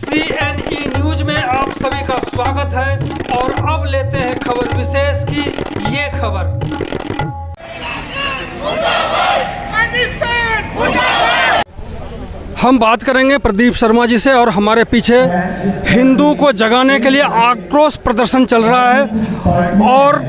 CNE news में आप सभी का स्वागत है और अब लेते हैं खबर विशेष की ये खबर। हम बात करेंगे प्रदीप शर्मा जी से और हमारे पीछे हिंदू को जगाने के लिए आक्रोश प्रदर्शन चल रहा है और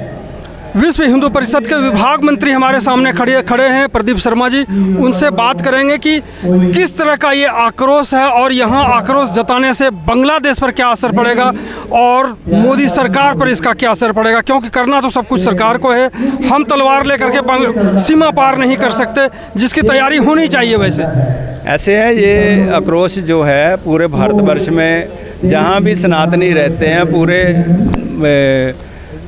विश्व हिंदू परिषद के विभाग मंत्री हमारे सामने खड़े हैं प्रदीप शर्मा जी। उनसे बात करेंगे कि किस तरह का ये आक्रोश है और यहाँ आक्रोश जताने से बांग्लादेश पर क्या असर पड़ेगा और मोदी सरकार पर इसका क्या असर पड़ेगा, क्योंकि करना तो सब कुछ सरकार को है। हम तलवार लेकर के सीमा पार नहीं कर सकते, जिसकी तैयारी होनी चाहिए। वैसे ऐसे है, ये आक्रोश जो है पूरे भारतवर्ष में जहाँ भी सनातनी रहते हैं पूरे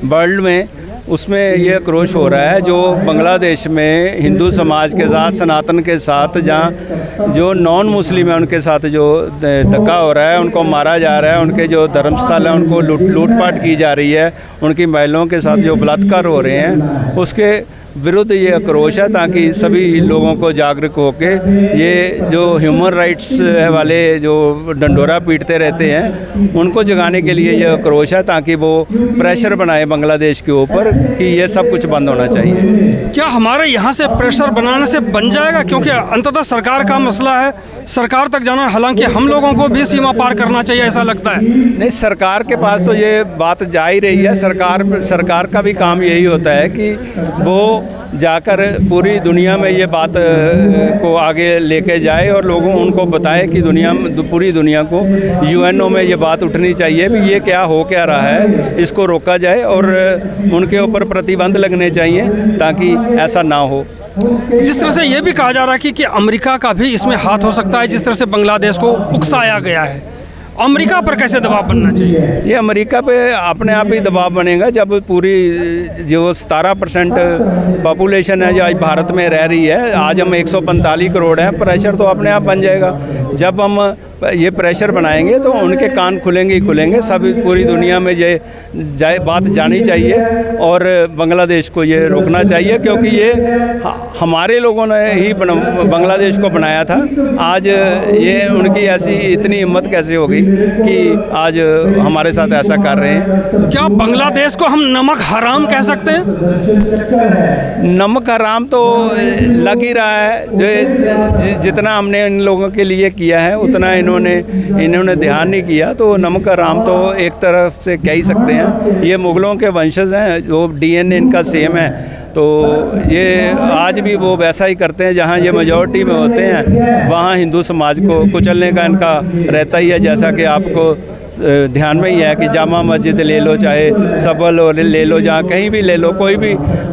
वर्ल्ड में, उसमें ये आक्रोश हो रहा है। जो बांग्लादेश में हिंदू समाज के साथ, सनातन के साथ, जहाँ जो नॉन मुस्लिम है उनके साथ जो धक्का हो रहा है, उनको मारा जा रहा है, उनके जो धर्मस्थल है उनको लूटपाट की जा रही है, उनकी महिलाओं के साथ जो बलात्कार हो रहे हैं, उसके विरुद्ध ये आक्रोश है, ताकि सभी लोगों को जागरूक होके ये जो ह्यूमन राइट्स वाले जो डंडोरा पीटते रहते हैं उनको जगाने के लिए ये आक्रोश है, ताकि वो प्रेशर बनाए बांग्लादेश के ऊपर कि ये सब कुछ बंद होना चाहिए। क्या हमारे यहाँ से प्रेशर बनाने से बन जाएगा, क्योंकि अंततः सरकार का मसला है, सरकार तक जाना, हालांकि हम लोगों को भी सीमा पार करना चाहिए ऐसा लगता है। नहीं, सरकार के पास तो ये बात जा ही रही है। सरकार का भी काम यही होता है कि वो जाकर पूरी दुनिया में ये बात को आगे लेके जाए और लोगों उनको बताए कि पूरी दुनिया को यूएनओ में ये बात उठनी चाहिए भी ये क्या हो क्या रहा है, इसको रोका जाए और उनके ऊपर प्रतिबंध लगने चाहिए ताकि ऐसा ना हो। जिस तरह से ये भी कहा जा रहा है कि अमेरिका का भी इसमें हाथ हो सकता है, जिस तरह से बांग्लादेश को उकसाया गया है, अमेरिका पर कैसे दबाव बनना चाहिए? ये अमेरिका पे अपने आप ही दबाव बनेगा जब पूरी जो 17% पॉपुलेशन है जो आज भारत में रह रही है, आज हम 145 करोड़ हैं, प्रेशर तो अपने आप बन जाएगा। जब हम ये प्रेशर बनाएंगे तो उनके कान खुलेंगे ही खुलेंगे। सब पूरी दुनिया में ये बात जानी चाहिए और बांग्लादेश को ये रोकना चाहिए, क्योंकि ये हमारे लोगों ने ही बांग्लादेश को बनाया था। आज ये उनकी ऐसी इतनी हिम्मत कैसे होगी कि आज हमारे साथ ऐसा कर रहे हैं। क्या बांग्लादेश को हम नमक हराम कह सकते हैं? नमक हराम तो लग ही रहा है। जो जितना हमने इन लोगों के लिए किया है उतना इन्होंने ध्यान नहीं किया, तो नमक हराम तो एक तरफ से कह ही सकते हैं। ये मुग़लों के वंशज हैं, जो DNA इनका सेम है, तो ये आज भी वो वैसा ही करते हैं। जहाँ ये मेजॉरिटी में होते हैं वहाँ हिंदू समाज को कुचलने का इनका रहता ही है। जैसा कि आपको ध्यान में ही है कि जामा मस्जिद ले लो, चाहे सबल ले लो, जहाँ कहीं भी ले लो, कोई भी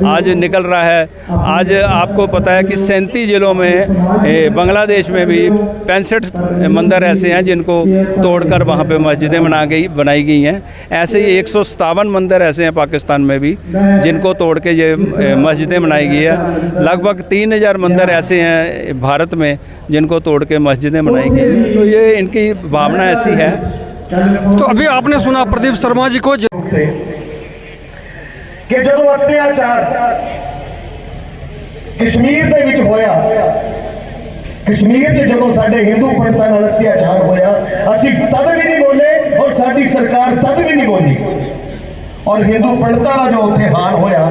आज निकल रहा है। आज आपको पता है कि 37 ज़िलों में बांग्लादेश में भी 65 मंदिर ऐसे हैं जिनको तोड़कर वहाँ पे मस्जिदें बनाई गई हैं। ऐसे ही 157 मंदिर ऐसे हैं पाकिस्तान में भी जिनको तोड़ के ये मस्जिदें बनाई गई है। लगभग 3000 मंदिर ऐसे हैं भारत में जिनको तोड़ के मस्जिदें बनाई गई हैं। तो ये इनकी भावना ऐसी है। तो अभी आपने सुना प्रदीप शर्मा जी को कि जो अत्याचार कश्मीर ਦੇ ਵਿੱਚ ਹੋਇਆ, कश्मीर 'ਚ ਜਦੋਂ ਸਾਡੇ ਹਿੰਦੂ ਪੰਡਤਾਂ ਨਾਲ अत्याचार ਹੋਇਆ, ਅਸੀਂ ਤਦ ਵੀ ਨਹੀਂ ਬੋਲੇ और ਸਾਡੀ ਸਰਕਾਰ ਤਦ ਵੀ ਨਹੀਂ ਬੋਲੀ। और हिंदू पंडतां ਦਾ जो ਉੱਥੇ ਹਾਲ ਹੋਇਆ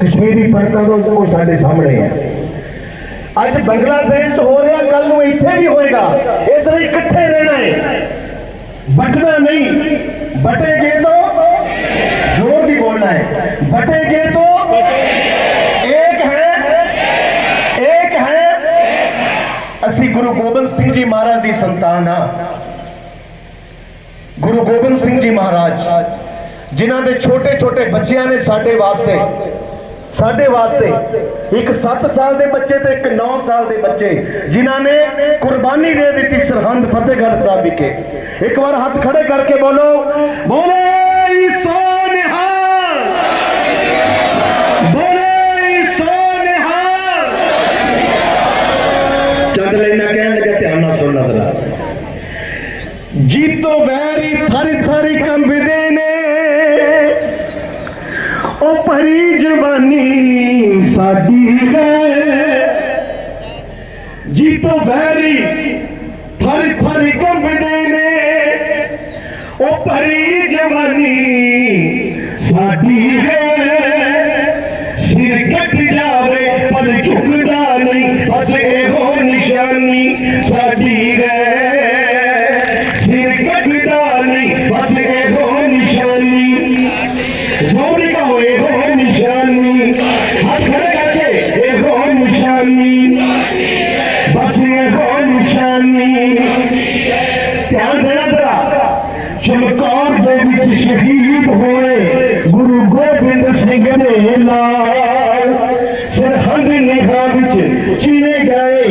कश्मीरी पंडतां ਦਾ ਉਹ ਸਾਡੇ ਸਾਹਮਣੇ ਹੈ। ਅੱਜ ਬੰਗਲਾਦੇਸ਼ 'ਚ ਹੋ ਰਿਹਾ, ਕੱਲ ਨੂੰ ਇੱਥੇ ਵੀ ਹੋਏਗਾ। ਇਸ ਲਈ ਇਕੱਠੇ ਰਹਿਣਾ ਹੈ, बटना नहीं। बटेंगे तो जोर भी बोलना है, बटेंगे तो एक है। असी गुरु गोबिंद सिंह जी महाराज की संतान हाँ। गुरु गोबिंद सिंह जी महाराज जिन्हां दे छोटे छोटे बच्चियां ने साडे वास्ते एक 7 साल के बच्चे तो एक 9 साल के बच्चे जिन्हां ने कुर्बानी दे दी सरहंद फतेहगढ़ साहब विखे। एक बार हाथ खड़े करके बोलो, बोले सो निहाल, बोले सो निहाल। चंद लेना कहने लगे, ध्यान ना सुनना जरा। जीतो वैरी थारी थारी कंबदे ने, ओ परी जवानी साडी है। जीतो वैरी थारी थारी कंबदे ने, ओ भरी जवानी साडी है सिर कट जावे पर झुकदा नहीं बस एहो निशानी साडी है सिर कटदा नहीं बस एहो निशानी जोड़ी का एहो निशानी हाथ खड़े करके एहो निशानी बस एहो निशानी ध्यान देना जरा चमकौर दे विच शहीद होए गुरु गोबिंद सिंह दे लाल सरहद निगाह विच चीने गए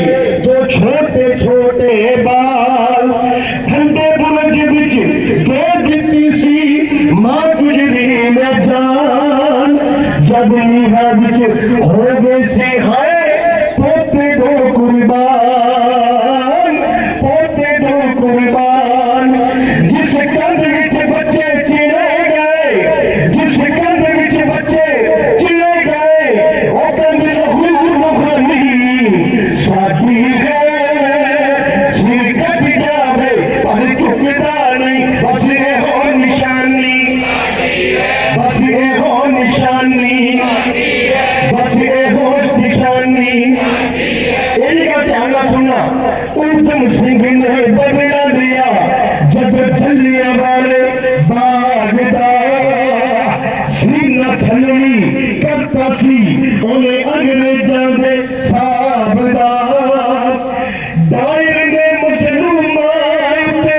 जो छोटे छोटे बाल ठंडे बुरज विच दे दिती सी मां गुजरी में जान जब निगाह विच हो गए से हाय पोते दो कुर्बान पोते दो कुर्बान जिस कंध विच बच्चे चिड़े गए जिस कंध विच बच्चे चिड़े गए वो कंध लहू लुहानी साडी है सिर कट जावे पर झुकदा नहीं बस एहो निशानी बस एहो निशानी बस एहो निशानी का ध्यान सुनना उधम सिंह ने बदला लिया जब जलिया वाले बागदा सीना थलवी करता सी उन्हें अंग्रेजां दे साबदा दायर ने मुसलमान ते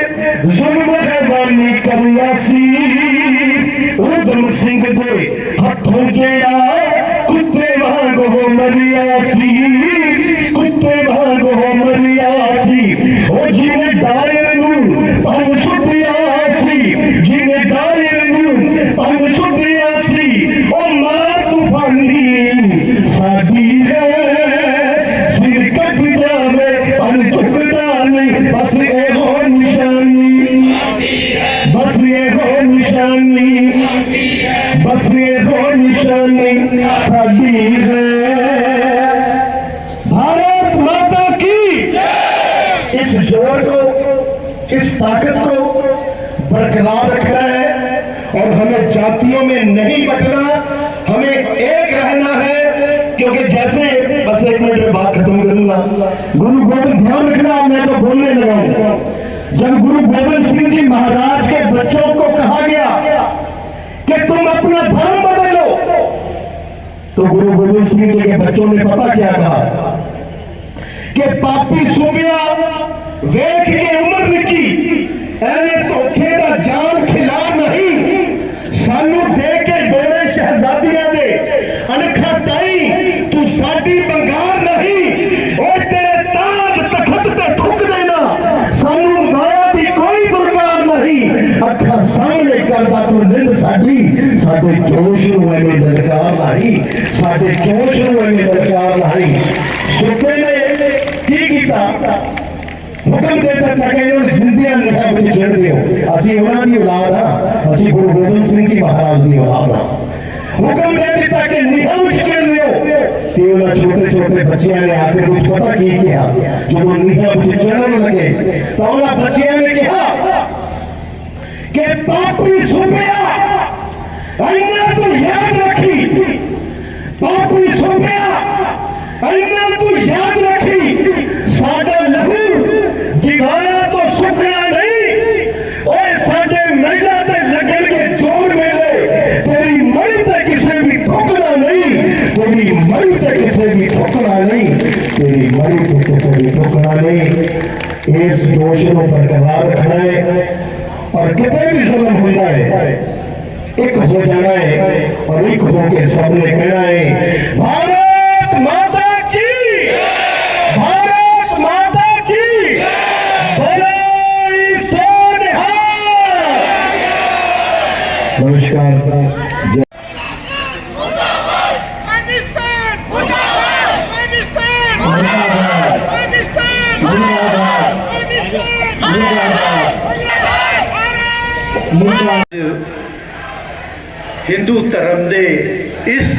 जुल्म हैवानी करिया सी उधम सिंह दे हथों जेड़ा कुत्ते वांग हो मरिया सी कुत्ते वांग हो मरिया सी ओ जिने दायर नूं पंग सुटिया सी जिने दायर नूं पंग सुटिया सी ओ मां तूफानी साडी है सिर कट जावे पर झुकदा नहीं बस एहो निशानी बस एहो निशानी बस एहो निशानी साडी है भारत माता की इस जोर को इस ताकत को बरकरार रखना है और हमें जातियों में नहीं बंटना हमें एक रहना है क्योंकि जैसे बस एक मिनट में बात खत्म करूंगा गुरु गोबिंद ध्यान रखना मैं तो बोलने लगा हूं जब गुरु गोबिंद सिंह जी महाराज के बच्चों को कहा गया कि तुम अपना धर्म बदलो तो गुरु गोबिंद सिंह जी के बच्चों ने पता क्या कहा कि पापी सूबिया वेख के उम्र निकी एने धोखे का जान खिला नहीं सानू दे के डोरे शहजादियां दे अनखा ताई तू साडी बंगार नहीं और तेरे ताज तखत ते ठुक देना सानू माया दी कोई दुर्गार नहीं अखा सामने करदा तू निंद साडी साडे जोश नूं एने दरकार नहीं साडे जोश नूं एने दरकार नहीं सूबे ने की कीता हुक्म देता था कि इन्होंने जिंदियां निगाह विच चढ़ दियो असीं उन्हां दी औलाद हां असीं गुरु गोबिंद सिंह जी महाराज दी औलाद हां हुक्म दे दिता कि निगाह विच चढ़ दियो ते उन्हां छोटे छोटे बच्चियां ने आके कुछ पता की किया जब निगाह विच चढ़न लगे तो उन्हां बच्चियां ने कहा कि पापी सूबिया अन्ना तू याद रखी पापी सूबिया अन्ना तू याद रखी साडा लहू जिगाया तो सुखना नहीं ओए साडे महिला ते लगन के जोड़ मेले तेरी मई ते किसे भी ठोकना नहीं तेरी मई ते किसे भी ठोकना नहीं तेरी मई ते किसे भी ठोकना नहीं इस जोश को बरकरार रखना है और कितने भी जुल्म होता है एक हो जाना है और एक होके सबने कहना है भारत माता की भारत माता की नमस्कार हिंदू धर्म दे इस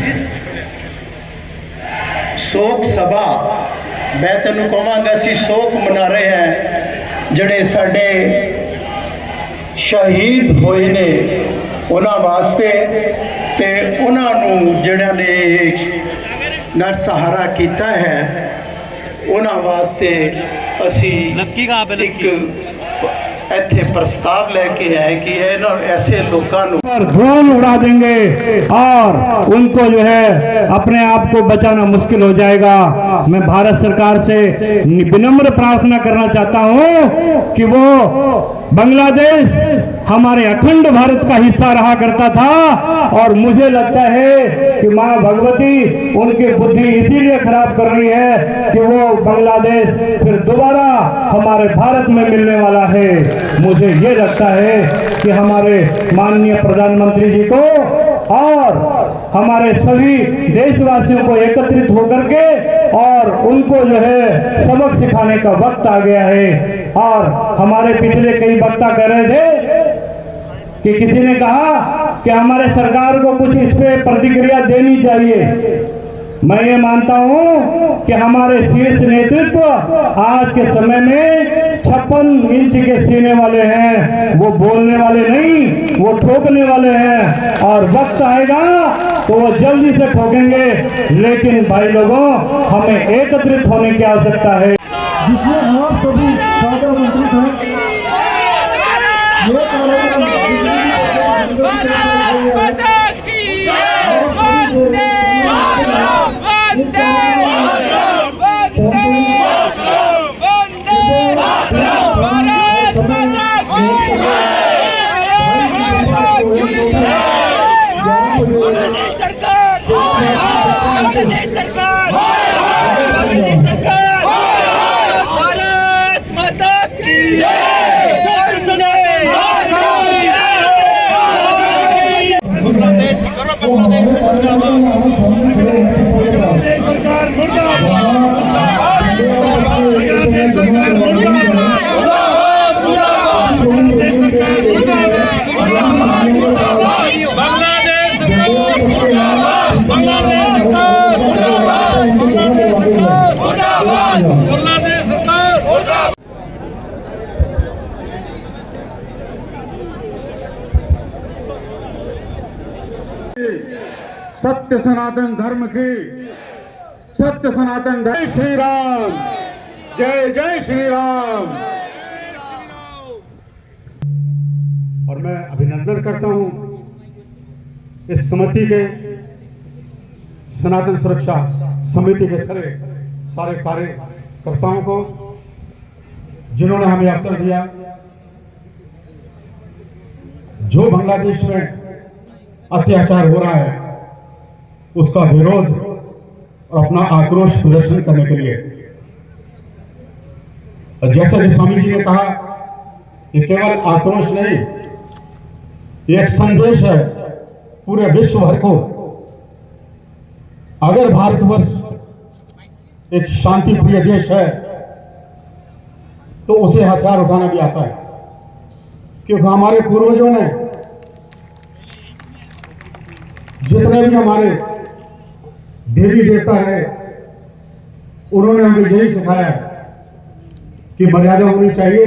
शोक सभा मैं तेन कहांगा असी शोक मना रहे हैं जड़े साडे ਸ਼ਹੀਦ ਹੋਏ ਨੇ ਉਹਨਾਂ ਵਾਸਤੇ ਤੇ ਉਹਨਾਂ ਨੂੰ ਜਿਹੜਿਆਂ ਨੇ ਨਰ ਸਹਾਰਾ ਕੀਤਾ ਹੈ ਉਹਨਾਂ ਵਾਸਤੇ ਅਸੀਂ ਇੱਕ ਇੱਥੇ प्रस्ताव लेके आए कि ऐसे लोगों पर धूल उड़ा देंगे और उनको जो है अपने आप को बचाना मुश्किल हो जाएगा। मैं भारत सरकार से विनम्र प्रार्थना करना चाहता हूं कि वो बांग्लादेश हमारे अखंड भारत का हिस्सा रहा करता था और मुझे लगता है कि मां भगवती उनकी बुद्धि इसीलिए खराब कर रही है कि वो बांग्लादेश फिर दोबारा हमारे भारत में मिलने वाला है। मुझे ये लगता है कि हमारे माननीय प्रधानमंत्री जी को और हमारे सभी देशवासियों को एकत्रित होकर के और उनको जो है सबक सिखाने का वक्त आ गया है। और हमारे पिछले कई वक्ता कह रहे थे कि किसी ने कहा कि हमारे सरकार को कुछ इस पे प्रतिक्रिया देनी चाहिए। मैं ये मानता हूं कि हमारे शीर्ष नेतृत्व आज के समय में 56 इंच के सीने वाले हैं, वो बोलने वाले नहीं, वो ठोकने वाले हैं और वक्त आएगा तो वो जल्दी से ठोकेंगे। लेकिन भाई लोगों, हमें एकत्रित होने की आवश्यकता है। जिसमें आप सभी सागर मंत्री हैं, ये कार्यक्रम सत्य सनातन धर्म की, सत्य सनातन धर्म। श्री राम, जय जय श्री राम। और मैं अभिनंदन करता हूं इस समिति के, सनातन सुरक्षा समिति के सारे कार्यकर्ताओं को, जिन्होंने हमें अवसर दिया। जो बांग्लादेश में अत्याचार हो रहा है उसका विरोध और अपना आक्रोश प्रदर्शन करने के लिए, और जैसा कि स्वामी जी ने कहा, ये केवल आक्रोश नहीं, ये एक संदेश है पूरे विश्व भर को। अगर भारतवर्ष एक शांति प्रिय देश है तो उसे हथियार उठाना भी आता है, क्योंकि हमारे पूर्वजों ने, जितने भी हमारे देवी देवता है, उन्होंने हमें यही सिखाया कि मर्यादा होनी चाहिए,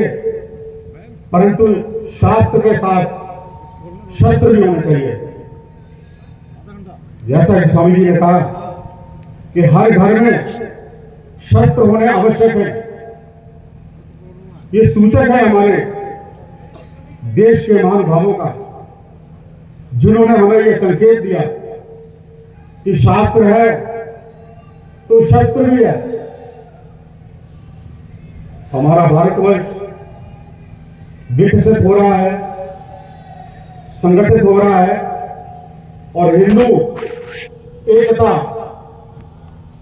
परंतु शास्त्र के साथ शस्त्र भी होना चाहिए। जैसा कि स्वामी जी ने कहा कि हर घर में शस्त्र होने आवश्यक है। ये सूचक है हमारे देश के महानुभावों का, जिन्होंने हमें ये संकेत दिया कि शास्त्र है तो शस्त्र भी है। हमारा भारतवर्ष विकसित हो रहा है, संगठित हो रहा है और हिंदू एकता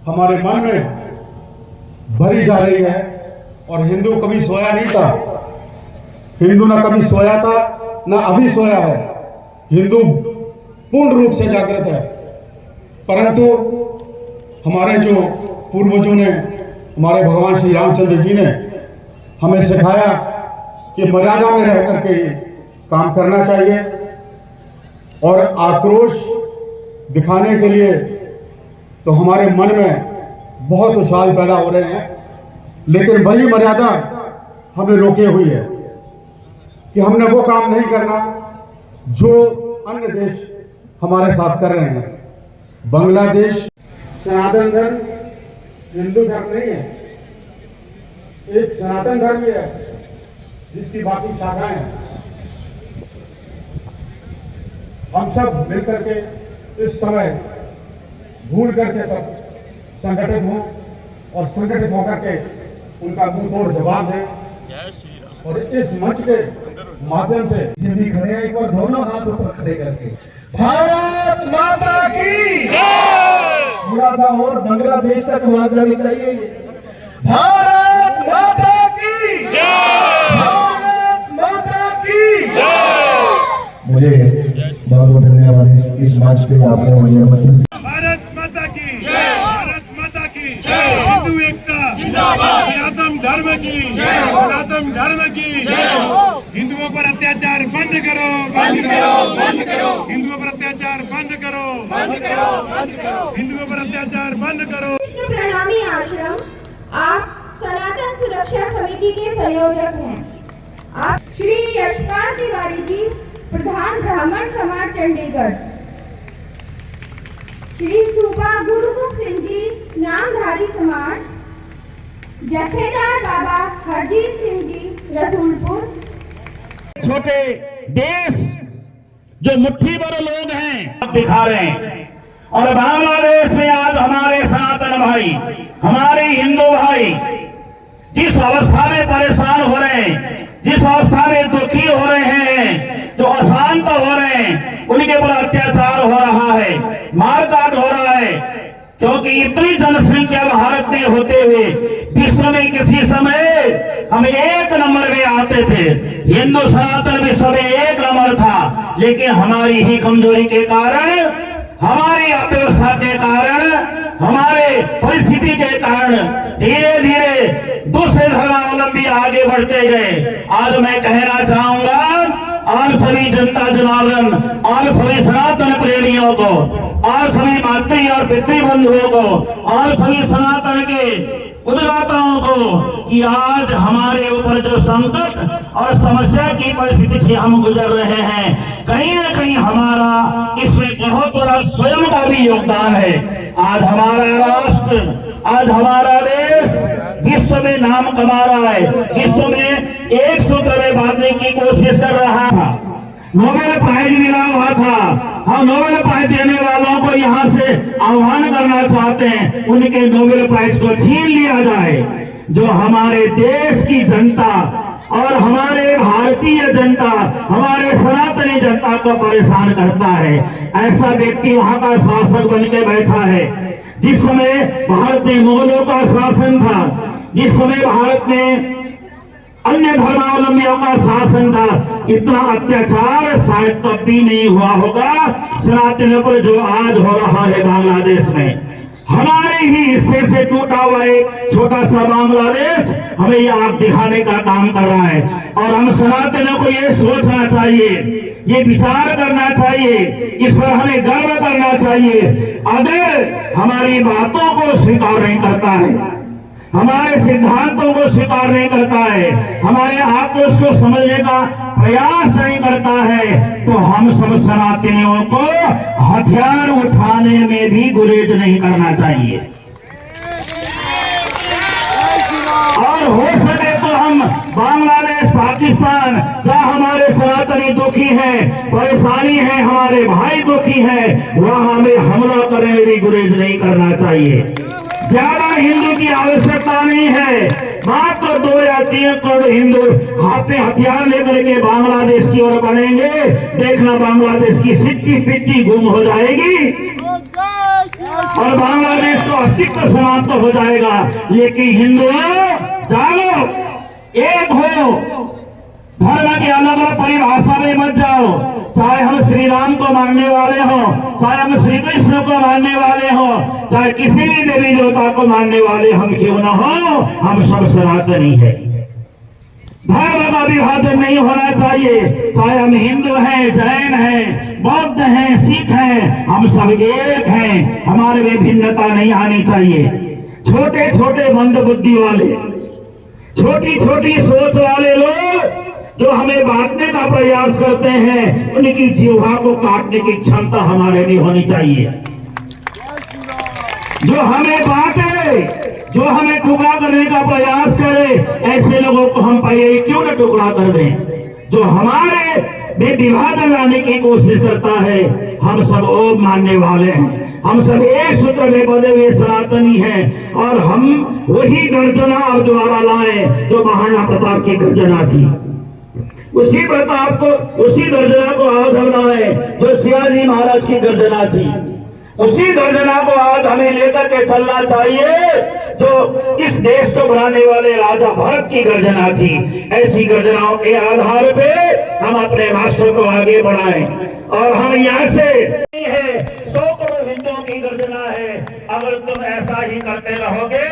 हमारे मन में भरी जा रही है। और हिंदू कभी सोया नहीं था, हिंदू ना कभी सोया था ना अभी सोया है। हिंदू पूर्ण रूप से जागृत है, परंतु हमारे जो पूर्वजों ने, हमारे भगवान श्री रामचंद्र जी ने हमें सिखाया कि मर्यादा में रह करके ही काम करना चाहिए। और आक्रोश दिखाने के लिए तो हमारे मन में बहुत उछाल पैदा हो रहे हैं, लेकिन वही मर्यादा हमें रोके हुई है। कि हमने वो काम नहीं करना जो अन्य देश हमारे साथ कर रहे हैं। बांग्लादेश सनातन धर्म हिंदू धर्म नहीं है, एक सनातन धर्म है जिसकी बाकी शाखाएं हैं। हम सब मिलकर के इस समय भूल करके सब संगठित हों और संगठित होकर के उनका मुंह तोड़ जवाब दें। और इस मंच के माध्यम से भी खड़े हैं, एक बार दोनों हाथ ऊपर खड़े करके भारत माता की जय। थोड़ा सा और बांग्लादेश तक आवाज जानी चाहिए। भारत माता की जय, भारत माता की जय। मुझे बहुत बहुत धन्यवाद इस मंच पे आपने मुझे भारत माता की जय, भारत माता की जय, हिंदू एकता जिंदाबाद, सनातन धर्म की जय, सनातन धर्म की जय। हिंदुओं पर अत्याचार बंद करो, बंद करो, बंद करो। हिंदुओं पर अत्याचार बंद करो, बंद करो, बंद करो। हिंदुओं पर अत्याचार बंद करो। कृष्ण प्रणामी आश्रम, आप सनातन सुरक्षा समिति के संयोजक हैं। आप श्री यशपाल तिवारी जी, प्रधान ब्राह्मण समाज चंडीगढ़। श्री सूबा गुरुमुख सिंह जी, नामधारी समाज। जथेदार बाबा हरजीत सिंह जी, रसूलपुर। छोटे देश जो मुट्ठी भर लोग हैं अब दिखा रहे हैं। और बांग्लादेश में आज हमारे सनातन भाई, हमारे हिंदू भाई जिस अवस्था में परेशान हो रहे हैं, जिस अवस्था में दुखी हो रहे हैं, जो अशांत हो रहे हैं, उनके ऊपर अत्याचार हो रहा है, मारकाट हो रहा है। क्योंकि इतनी जनसंख्या भारत में होते हुए विश्व में किसी समय हम एक नंबर में आते थे, हिंदू सनातन विश्व में एक नंबर था। लेकिन हमारी ही कमजोरी के कारण, हमारी अव्यवस्था के कारण, हमारे परिस्थिति के कारण धीरे धीरे दूसरे धर्मावलंबी आगे बढ़ते गए। आज मैं कहना चाहूंगा आज सभी जनता जनार्दन, आज सभी सनातन प्रेमियों को, आज सभी मातृ और पितृ बंधुओं को, आज सभी सनातन के उद्गाताओं को कि आज हमारे ऊपर जो संकट और समस्या की परिस्थिति से हम गुजर रहे हैं, कहीं न कहीं हमारा इसमें बहुत बड़ा स्वयं का भी योगदान है। आज हमारा राष्ट्र, आज हमारा देश विश्व में नाम कमा रहा है, विश्व में एक सूत्र में बांधने की कोशिश कर रहा था। नोबेल प्राइज मिला हुआ था। हम नोबेल प्राइज देने वालों को यहाँ से आह्वान करना चाहते हैं, उनके नोबेल प्राइज को छीन लिया जाए। जो हमारे देश की जनता और हमारे भारतीय जनता, हमारे सनातनी जनता को परेशान करता है, ऐसा व्यक्ति वहाँ का शासक बन के बैठा है। जिस समय भारत में मुगलों का शासन था, जिस समय भारत में अन्य धर्मावलंबियों का शासन था, इतना अत्याचार शायद तब भी नहीं हुआ होगा सनातनियों पर जो आज हो रहा है बांग्लादेश में। हमारे ही हिस्से से टूटा हुआ एक छोटा सा बांग्लादेश हमें ये आग दिखाने का काम कर रहा है। और हम सनातनियों को ये सोचना चाहिए, ये विचार करना चाहिए, इस पर हमें गर्व करना चाहिए। अगर हमारी बातों को स्वीकार नहीं करता है, हमारे सिद्धांतों को स्वीकार नहीं करता है, हमारे आक्रोश को समझने का प्रयास नहीं करता है, तो हम सब सनातनियों को हथियार उठाने में भी गुरेज नहीं करना चाहिए। और हो सके तो हम बांग्लादेश, पाकिस्तान, जहाँ हमारे सनातनी दुखी हैं, परेशानी है, हमारे भाई दुखी हैं, वहाँ हमें हमला करने में भी गुरेज नहीं करना चाहिए। ज्यादा हिंदू की आवश्यकता नहीं है, मात्र 2 या 3 करोड़ हिंदू हाथ में हथियार लेकर के बांग्लादेश की ओर बढ़ेंगे। देखना बांग्लादेश की सिट्टी पिट्टी गुम हो जाएगी और बांग्लादेश तो अस्तित्व समाप्त हो जाएगा। लेकिन हिंदुओं जागो, एक हो, धर्म की अलग अलग परिभाषा में मत जाओ। चाहे हम श्री राम को मानने वाले हो, चाहे हम श्री कृष्ण को मानने वाले हो, चाहे किसी भी देवी देवता को मानने वाले हम क्यों न हो, हम सब सनातनी है। धर्म का विभाजन नहीं होना चाहिए। चाहे हम हिंदू हैं, जैन हैं, बौद्ध हैं, सिख हैं, हम सब एक हैं। हमारे में भिन्नता नहीं आनी चाहिए। छोटे छोटे मंद बुद्धि वाले, छोटी छोटी सोच वाले लोग जो हमें बांटने का प्रयास करते हैं, उनकी जीवा को काटने की क्षमता हमारे में होनी चाहिए। जो हमें बांटे, जो हमें टुकड़ा करने का प्रयास करे, ऐसे लोगों को हम पहले क्यों न टुकड़ा कर दें। जो हमारे में विभाजन लाने की कोशिश करता है, हम सब ओम मानने वाले हैं, हम सब एक सूत्र में बंधे हुए सनातनी हैं, और हम वही गर्जना अब दोबारा लाए जो महाराणा प्रताप की गर्जना थी। उसी प्रताप को, उसी गर्जना को आज हम लाए जो शिवाजी महाराज की गर्जना थी। उसी गर्जना को आज हमें लेकर के चलना चाहिए जो इस देश को बनाने वाले राजा भरत की गर्जना थी। ऐसी गर्जनाओं के आधार पे हम अपने राष्ट्र को आगे बढ़ाएं, और हम यहाँ से है 100 करोड़ हिंदुओं की गर्जना है। अगर तुम ऐसा ही करते रहोगे,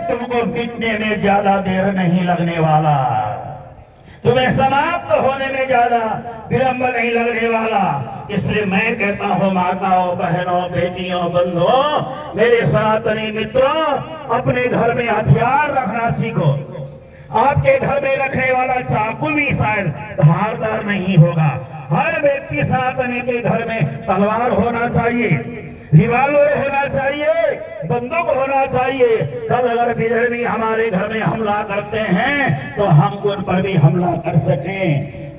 तुमको मिटने में ज्यादा देर नहीं लगने वाला, तुम्हें समाप्त होने में ज्यादा विलंब नहीं लगने वाला। इसलिए मैं कहता हूँ, माताओं, बहनों, बेटियों, बंधुओं, मेरे सनातनी मित्रों, अपने घर में हथियार रखना सीखो। आपके घर में रखने वाला चाकू भी शायद धारदार नहीं होगा। हर व्यक्ति सनातनी के घर में तलवार होना चाहिए, रिवॉल्वर होना चाहिए, बंदूक होना चाहिए। कल अगर विधर्मी हमारे घर में हमला करते हैं तो हम उन पर भी हमला कर सकें,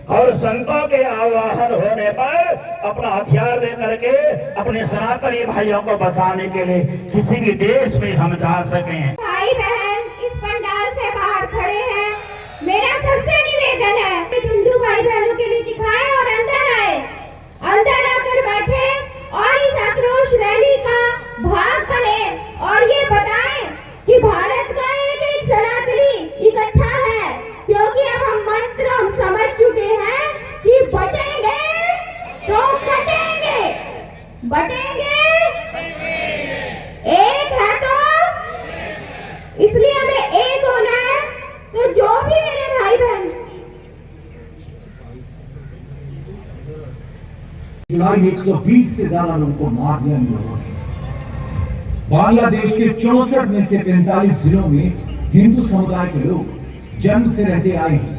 और संतों के आवाहन होने पर अपना हथियार लेकर के अपने सनातनी भाइयों को बचाने के लिए किसी भी देश में हम जा सकें। भाई बहन इस पंडाल से बाहर खड़े हैं, मेरा सबसे निवेदन है कि हिंदू भाई बहनों के लिए दिखाएं और अंदर आए, अंदर आकर बैठे और इस आक्रोश रैली का भाग बने, और ये बताएं कि भारत का एक एक सनातनी इकट्ठा है, क्योंकि अब हम मंत्र हम समझ चुके हैं कि बटेंगे तो कटेंगे, बटेंगे एक है तो, इसलिए हमें एक होना है। तो जो भी मेरे भाई बहन जुलाई 120 से ज्यादा लोगों को मार दिया इन लोगों ने। बांग्लादेश के 64 में से 45 जिलों में हिंदू समुदाय के लोग जन्म से रहते आए हैं।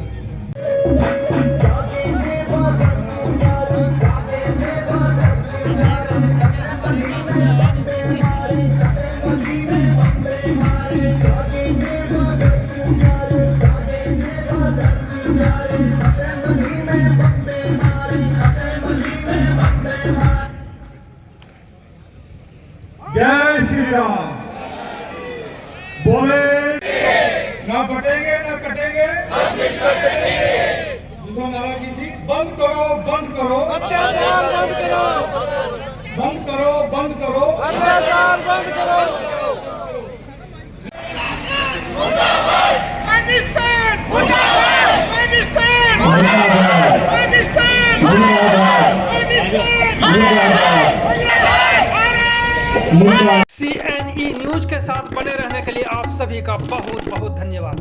जय श्री राम। बोले ना बटेंगे ना कटेंगे, सब मिलकर कटेंगे। दूसरा नारा की थी, बंद करो बंद करो अत्याचार, बंद करो बंद करो बंद करो अत्याचार, बंद करो। मुर्दाबाद पाकिस्तान, मुर्दाबाद पाकिस्तान, मुर्दाबाद पाकिस्तान, मुर्दाबाद CNE न्यूज के साथ बने रहने के लिए आप सभी का बहुत बहुत धन्यवाद।